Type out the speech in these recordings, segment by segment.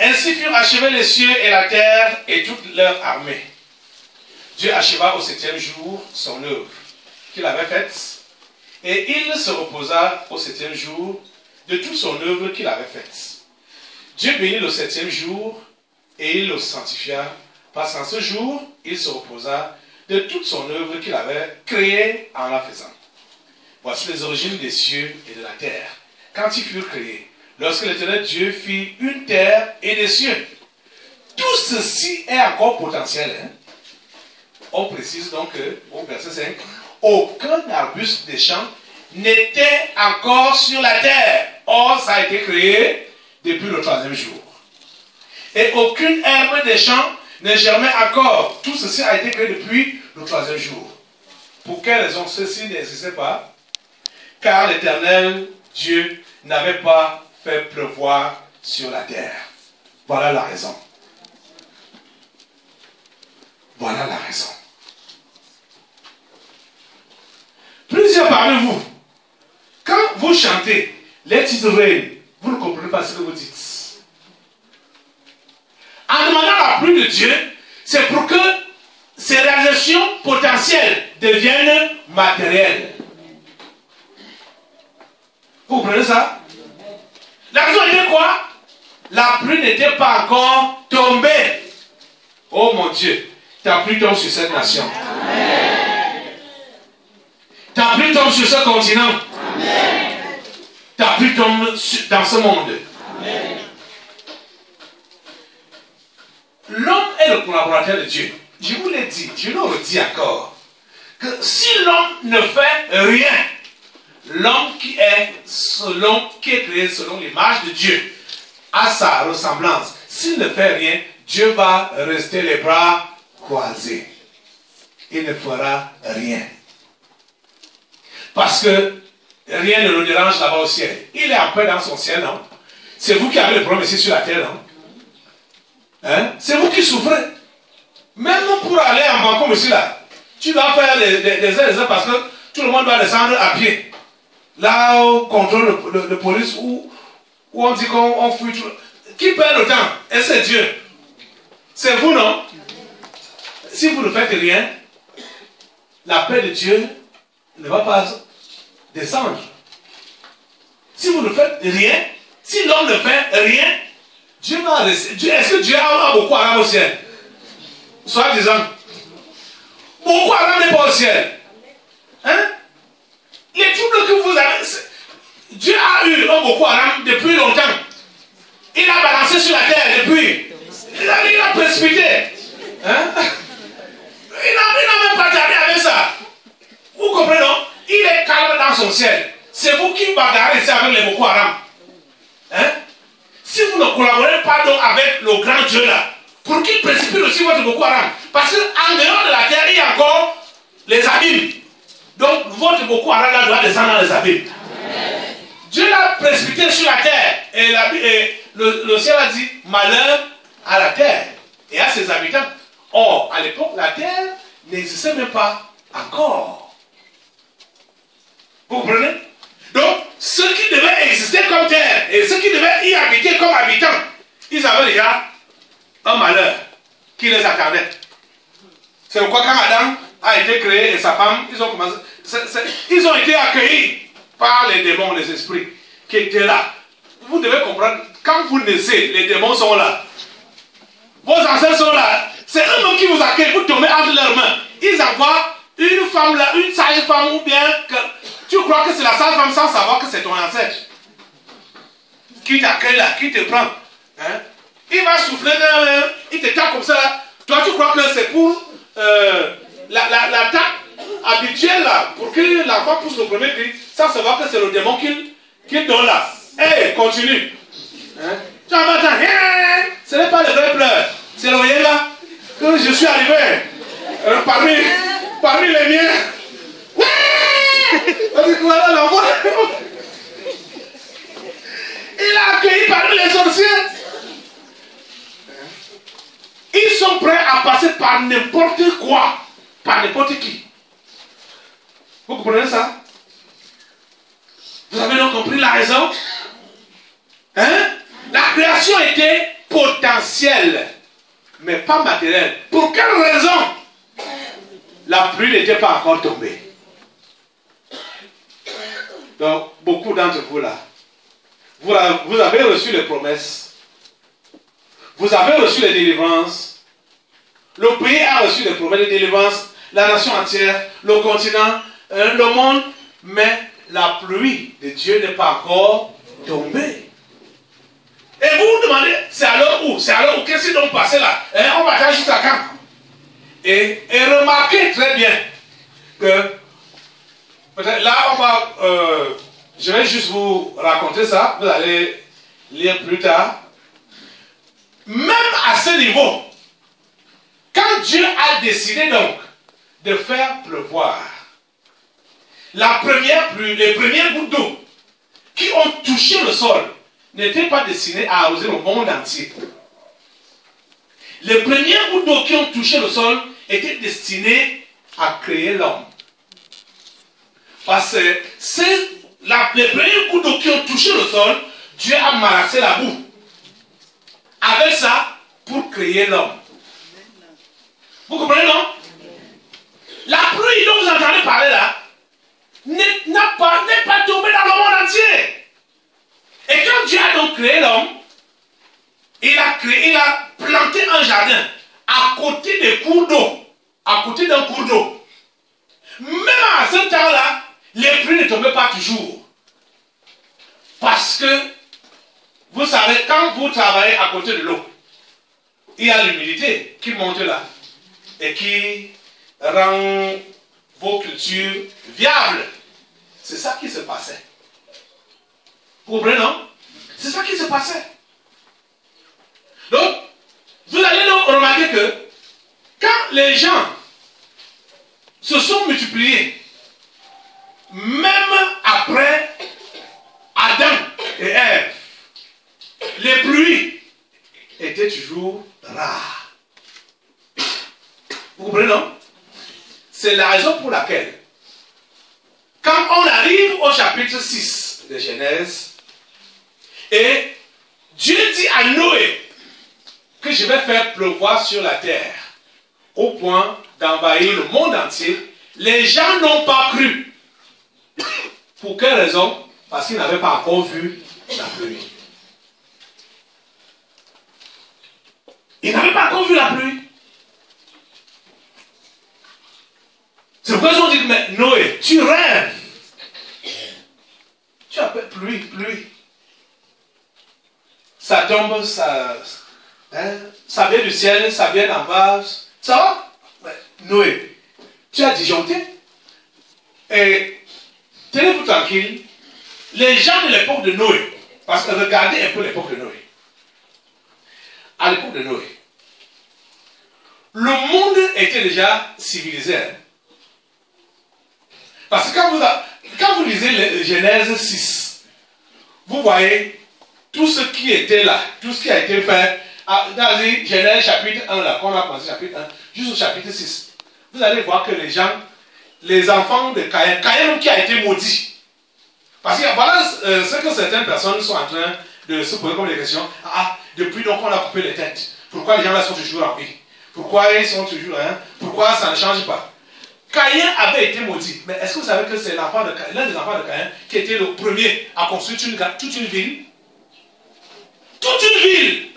Ainsi furent achevés les cieux et la terre et toute leur armée. Dieu acheva au 7e jour son œuvre qu'il avait faite, et il se reposa au 7e jour de toute son œuvre qu'il avait faite. Dieu bénit le 7e jour, et il le sanctifia, parce qu'en ce jour, il se reposa de toute son œuvre qu'il avait créée en la faisant. Voici les origines des cieux et de la terre, quand ils furent créés, lorsque l'Éternel Dieu fit une terre et des cieux. Tout ceci est encore potentiel. On précise donc au verset 5, aucun arbuste des champs n'était encore sur la terre. Or, ça a été créé depuis le 3e jour. Et aucune herbe des champs ne germait encore. Tout ceci a été créé depuis le 3e jour. Pour quelle raison ceci n'existait pas? Car l'Éternel Dieu n'avait pas fait pleuvoir sur la terre. Voilà la raison. Voilà la raison. Plusieurs parmi vous, quand vous chantez les titres reines, vous ne comprenez pas ce que vous dites. En demandant la pluie de Dieu, c'est pour que ces réalisations potentielles deviennent matérielles. Vous comprenez ça? La raison était quoi? La pluie n'était pas encore tombée. Oh mon Dieu, ta pluie tombe sur cette nation. Amen. Ta pluie tombe sur ce continent. Amen. Ta pluie tombe dans ce monde. Amen. L'homme est le collaborateur de Dieu. Je vous l'ai dit, je le redis encore, que si l'homme ne fait rien, l'homme qui est créé selon l'image de Dieu, à sa ressemblance, s'il ne fait rien, Dieu va rester les bras croisés. Il ne fera rien. Parce que rien ne le dérange là-bas au ciel. Il est en paix dans son ciel, non? C'est vous qui avez le problème ici sur la terre, non? Hein? C'est vous qui souffrez. Même pour aller en balcon ici, là, tu dois faire des heures parce que tout le monde doit descendre à pied. Là, au contrôle de police, où on dit qu'on fuit tout. Qui perd le temps? Et c'est Dieu. C'est vous, non? Si vous ne faites rien, la paix de Dieu ne va pas descendre. Si vous ne faites rien, si l'homme ne fait rien, Dieu va rester. Est-ce que Dieu a beaucoup à au ciel? Soit disant, beaucoup à n'est pas au ciel. Hein? Les troubles que vous avez, Dieu a eu un Boko Haram depuis longtemps. Il a balancé sur la terre depuis. Il a précipité. Hein? Il n'a même pas tardé avec ça. Vous comprenez, non? Il est calme dans son ciel. C'est vous qui bagarrez ici avec les Boko Haram. Hein? Si vous ne collaborez pas donc avec le grand Dieu là, pour qu'il précipite aussi votre Boko Haram. Parce qu'en dehors de la terre, il y a encore les abîmes. Donc votre Boko Haram là doit descendre dans les abîmes. Amen. Dieu l'a précipité sur la terre. Et le ciel a dit malheur à la terre et à ses habitants. Or, à l'époque, la terre n'existait même pas encore. Vous comprenez? Donc, ceux qui devaient exister comme terre et ceux qui devaient y habiter comme habitants, ils avaient déjà un malheur qui les attendait. C'est pourquoi quand Adam a été créé et sa femme, ils ont été accueillis par les démons, les esprits qui étaient là. Vous devez comprendre, quand vous naissez, les démons sont là. Vos ancêtres sont là. C'est eux-mêmes qui vous accueillent, vous tombez entre leurs mains. Ils envoient une femme là, une sage femme ou bien que tu crois que c'est la sage femme sans savoir que c'est ton ancêtre qui t'accueille là, qui te prend. Hein? Il va souffler, il te tape comme ça là. Toi tu crois que c'est pour la tape habituelle là, pour que l'enfant pousse le premier cri, sans savoir que c'est le démon qui donne là. Hé, continue. Hein? Tu entends, ce n'est pas le vrai pleur, c'est le voyez là, que je suis arrivé parmi les miens. Voilà l'enfant. Il a accueilli parmi les sorciers. Ils sont prêts à passer par n'importe quoi, par n'importe qui. Vous comprenez ça? Vous avez donc compris la raison? Hein? La création était potentiel, mais pas matériel. Pour quelle raison la pluie n'était pas encore tombée? Donc, beaucoup d'entre vous là, vous avez reçu les promesses, vous avez reçu les délivrances, le pays a reçu les promesses de délivrance, la nation entière, le continent, le monde, mais la pluie de Dieu n'est pas encore tombée. Et vous vous demandez, c'est à l'heure où? C'est à l'heure où? Qu'est-ce qu'ils ont passé là? On va attendre jusqu'à quand? Et remarquez très bien que, peut-être là, on va, je vais juste vous raconter ça, vous allez lire plus tard. Même à ce niveau, quand Dieu a décidé donc de faire pleuvoir, la première pluie, les premières gouttes d'eau qui ont touché le sol n'étaient pas destinées à arroser le monde entier. Les premières gouttes d'eau qui ont touché le sol étaient destinées à créer l'homme. Parce que c'est les premières gouttes d'eau qui ont touché le sol, Dieu a malaxé la boue. Avec ça, pour créer l'homme. Vous comprenez, non? La pluie dont vous entendez parler là, n'est pas tombée dans le monde entier. Et quand Dieu a donc créé l'homme, il a planté un jardin à côté des cours d'eau, à côté d'un cours d'eau. Même à ce temps-là, les pluies ne tombaient pas toujours. Parce que, vous savez, quand vous travaillez à côté de l'eau, il y a l'humidité qui monte là et qui rend vos cultures viables. C'est ça qui se passait. Vous comprenez, non? C'est ça qui se passait. Donc, vous allez donc remarquer que quand les gens se sont multipliés, même après Adam et Ève, les pluies étaient toujours rares. Vous comprenez, non? C'est la raison pour laquelle, quand on arrive au chapitre 6 de Genèse, et Dieu dit à Noé que je vais faire pleuvoir sur la terre au point d'envahir le monde entier, les gens n'ont pas cru. Pour quelle raison? Parce qu'ils n'avaient pas encore vu la pluie. Ils n'avaient pas encore vu la pluie. C'est pourquoi ils ont dit, mais Noé, tu rêves. Tu appelles pluie. Ça tombe, ça vient du ciel, ça vient d'en bas. Ça va? Mais Noé, tu as disjoncté. Et tenez-vous tranquille. Les gens de l'époque de Noé, parce que regardez un peu l'époque de Noé. À l'époque de Noé, le monde était déjà civilisé. Parce que quand vous lisez le Genèse 6, vous voyez tout ce qui était là, tout ce qui a été fait dans Genèse chapitre 1, là, qu'on a commencé chapitre 1, jusqu'au chapitre 6. Vous allez voir que les enfants de Caïn qui a été maudit. Parce que voilà ce que certaines personnes sont en train de se poser comme des questions. Depuis donc on a coupé les têtes. Pourquoi les gens là sont toujours en vie? Pourquoi ils sont toujours là? Pourquoi ça ne change pas? Caïn avait été maudit. Mais est-ce que vous savez que c'est l'un des enfants de Caïn qui était le premier à construire toute une ville? Toute une ville!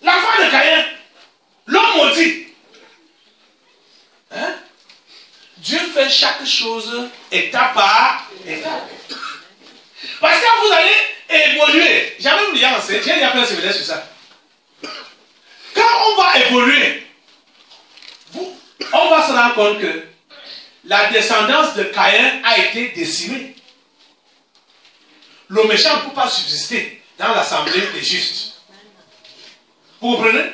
L'enfant de Caïn, l'homme maudit. Hein? Dieu fait chaque chose étape par étape. Parce que vous allez évoluer. J'avais voulu enseigner, j'ai déjà fait un séminaire sur ça. Quand on va évoluer, on va se rendre compte que la descendance de Caïn a été décimée. Le méchant ne peut pas subsister dans l'assemblée des justes. Vous comprenez?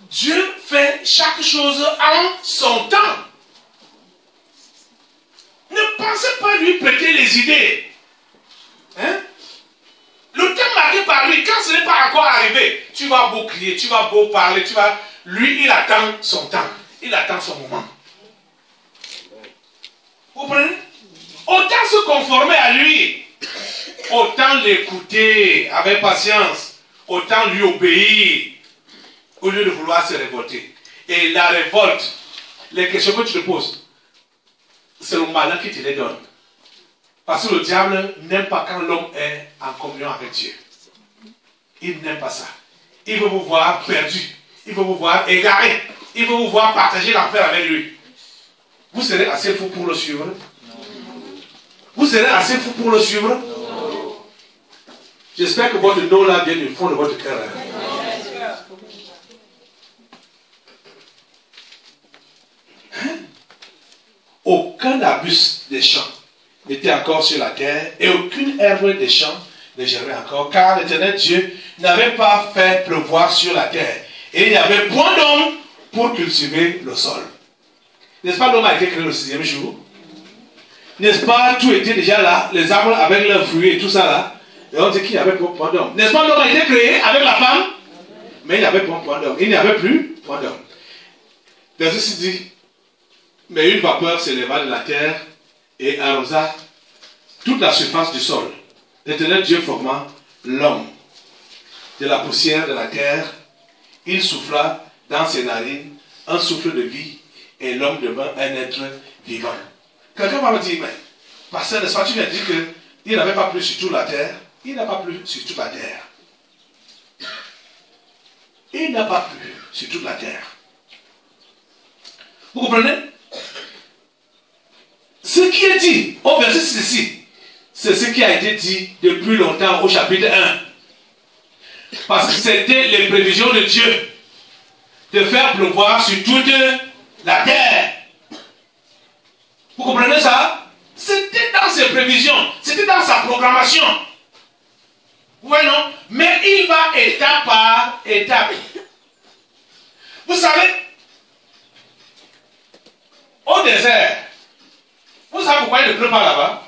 Dieu fait chaque chose en son temps. Ne pensez pas lui prêter les idées. Hein? Le temps marqué par lui, quand ce n'est pas encore arrivé, tu vas beau crier, tu vas beau parler, lui, il attend son temps. Il attend son moment. Vous comprenez? Autant se conformer à lui, autant l'écouter avec patience, autant lui obéir au lieu de vouloir se révolter. Et la révolte, les questions que tu te poses, c'est le malin qui te les donne. Parce que le diable n'aime pas quand l'homme est en communion avec Dieu. Il n'aime pas ça. Il veut vous voir perdu. Il veut vous voir égaré. Il veut vous voir partager l'enfer avec lui. Vous serez assez fou pour le suivre? Vous serez assez fou pour le suivre? J'espère que votre nom là vient du fond de votre cœur. Hein? Aucun abus des champs n'était encore sur la terre et aucune herbe des champs ne germait encore, car l'Éternel Dieu n'avait pas fait pleuvoir sur la terre et il n'y avait point d'homme pour cultiver le sol. N'est-ce pas, l'homme a été créé le 6e jour? N'est-ce pas, tout était déjà là, les arbres avec leurs fruits et tout ça là? Et on dit qu'il n'y avait pas point d'homme. N'est-ce pas, l'homme a été créé avec la femme? Mais il n'y avait pas point d'homme. Il n'y avait plus point d'homme. Verset 6 dit, mais une vapeur s'éleva de la terre et arrosa toute la surface du sol. L'Éternel Dieu forma l'homme de la poussière de la terre. Il souffla dans ses narines un souffle de vie et l'homme devint un être vivant. Quelqu'un va me dire, mais pasteur, n'est-ce pas, tu viens de dire qu'il n'avait pas plu sur toute la terre? Il n'a pas plu sur toute la terre. Il n'a pas plu sur toute la terre. Vous comprenez? Ce qui est dit au verset 6 ici, c'est ce qui a été dit depuis longtemps au chapitre 1. Parce que c'était les prévisions de Dieu de faire pleuvoir sur toute la terre. Vous comprenez ça? C'était dans ses prévisions, c'était dans sa programmation. Vous voyez, non? Mais il va étape par étape. Vous savez, au désert, vous savez pourquoi il ne pleut pas là-bas?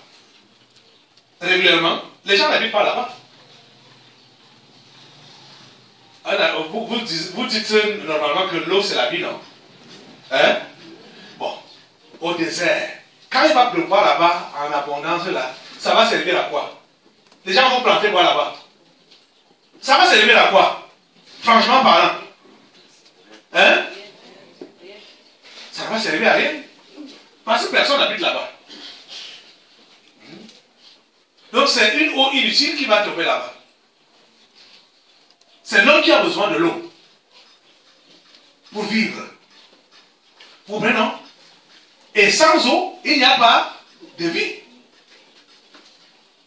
Régulièrement, les gens n'habitent pas là-bas. Vous dites normalement que l'eau c'est la vie, non? Hein? Bon, au désert, quand il va pleuvoir là-bas, en abondance là, ça va servir à quoi? Les gens vont planter quoi là-bas? Ça va servir à quoi? Franchement parlant. Hein? Ça va servir à rien. Parce que personne n'habite là-bas. Donc c'est une eau inutile qui va tomber là-bas. C'est l'homme qui a besoin de l'eau pour vivre. Vous comprenez, non? Et sans eau, il n'y a pas de vie.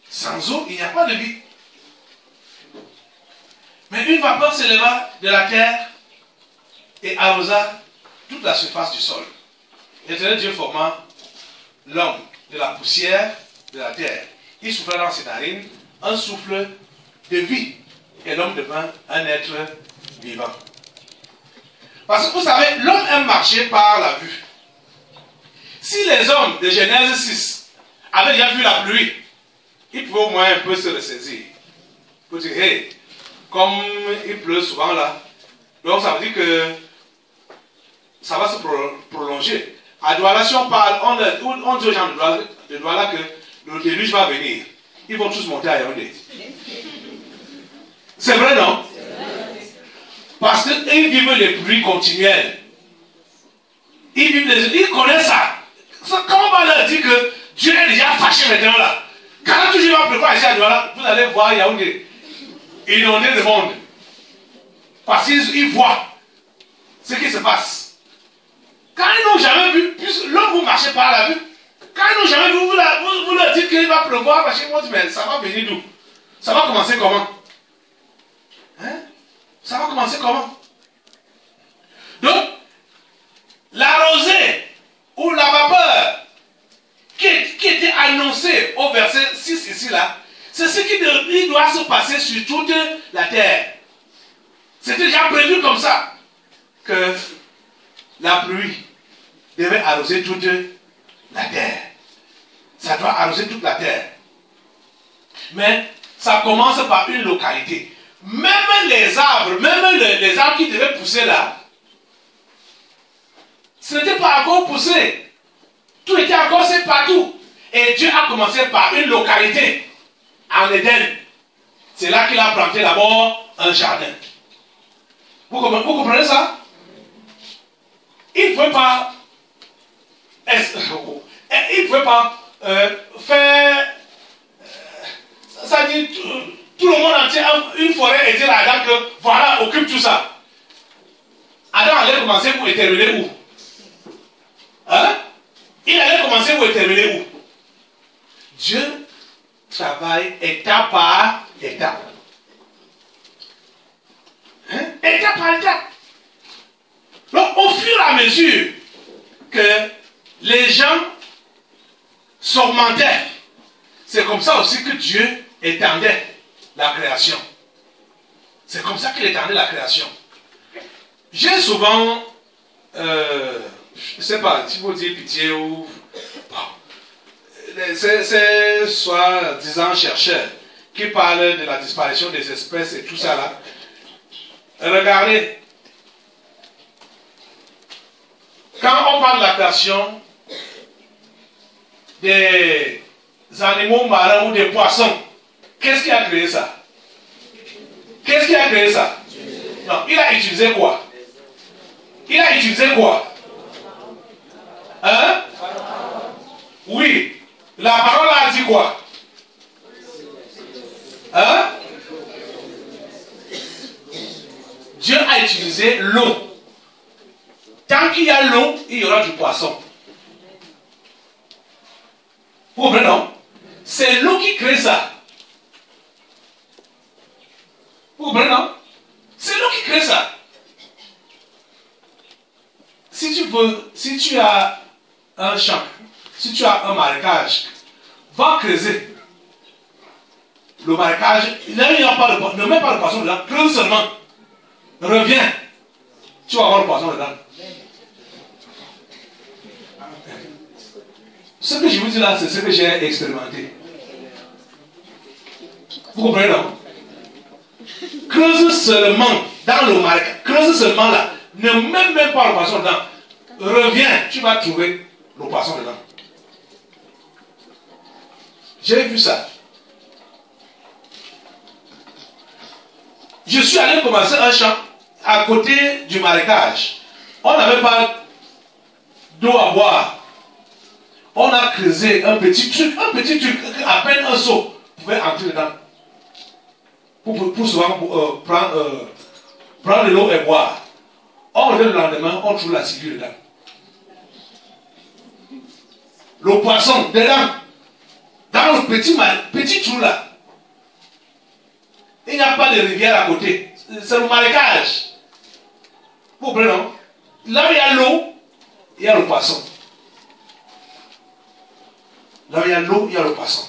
Sans eau, il n'y a pas de vie. Mais une vapeur s'éleva de la terre et arrosa toute la surface du sol. L'Éternel Dieu forma l'homme de la poussière de la terre. Il souffla dans ses narines un souffle de vie. Et l'homme devint un être vivant. Parce que vous savez, l'homme aime marcher par la vue. Si les hommes de Genèse 6 avaient déjà vu la pluie, ils pouvaient au moins un peu se ressaisir. Pour dire, hey, comme il pleut souvent là, donc ça veut dire que ça va se prolonger. À Douala, si on parle, on dit aux gens de Douala que le déluge va venir. Ils vont tous monter à Yaoundé. C'est vrai, non? Parce qu'ils vivent les pluies continuelles. Ils connaissent ça. Comment on va leur dire que Dieu est déjà fâché maintenant là? Quand toujours il va pleuvoir ici à Douala, vous allez voir Yaoundé inonder le monde. Parce qu'ils voient ce qui se passe. Quand ils n'ont jamais vu, l'homme vous marchez par la vue, quand ils n'ont jamais vu, vous leur dites qu'il va pleuvoir, parce qu'ils vont dire, mais ça va venir d'où? Ça va commencer comment? Hein? Ça va commencer comment? Donc, la rosée ou la vapeur qui était annoncée au verset 6 ici là, c'est ce qui doit se passer sur toute la terre. C'était déjà prévu comme ça que la pluie devait arroser toute la terre. Ça doit arroser toute la terre. Mais ça commence par une localité. Même les arbres, les arbres qui devaient pousser là, ce n'était pas encore poussé. Tout était encore c'est partout. Et Dieu a commencé par une localité, en Éden. C'est là qu'il a planté d'abord un jardin. Vous comprenez ça? Il ne peut pas, faire, ça dit, tout le monde entier, une forêt, et dire à Adam que voilà, occupe tout ça. Adam allait commencer pour terminer où? Hein? Il allait commencer pour terminer où? Dieu travaille étape par étape. Hein? Étape par étape. Donc, au fur et à mesure que les gens s'augmentaient, c'est comme ça aussi que Dieu étendait la création. C'est comme ça qu'il étendait la création. J'ai souvent, je ne sais pas, si vous dites pitié ou... C'est soi-disant chercheurs qui parlent de la disparition des espèces et tout ça là. Regardez. Quand on parle de la création des animaux marins ou des poissons, qu'est-ce qui a créé ça? Qu'est-ce qui a créé ça? Non, il a utilisé quoi? Il a utilisé quoi? Hein? Oui. La parole a dit quoi? Hein? Dieu a utilisé l'eau. Tant qu'il y a l'eau, il y aura du poisson. Vous comprenez, non? C'est l'eau qui crée ça. Vous comprenez, non? C'est l'eau qui crée ça. Si tu as un champ, si tu as un marécage, va creuser. Le marécage, là, il n'y a pas de poisson, ne mets pas de poisson dedans, creuse seulement. Reviens. Tu vas avoir le poisson dedans. Ce que je vous dis là, c'est ce que j'ai expérimenté. Vous comprenez, non? Creuse seulement dans le marécage. Creuse seulement là. Ne mets même pas le poisson dedans. Reviens, tu vas trouver le poisson dedans. J'ai vu ça. Je suis allé commencer un champ à côté du marécage. On n'avait pas d'eau à boire. On a creusé un petit truc, à peine un seau pouvait entrer dedans. Pour souvent prendre de l'eau et boire. On revient le lendemain, on trouve la ciguë dedans. Le poisson dedans. Dans le petit trou là. Il n'y a pas de rivière à côté. C'est le marécage. Vous comprenez, non? Là où il y a l'eau, il y a le poisson. Là où il y a l'eau, il y a le poisson.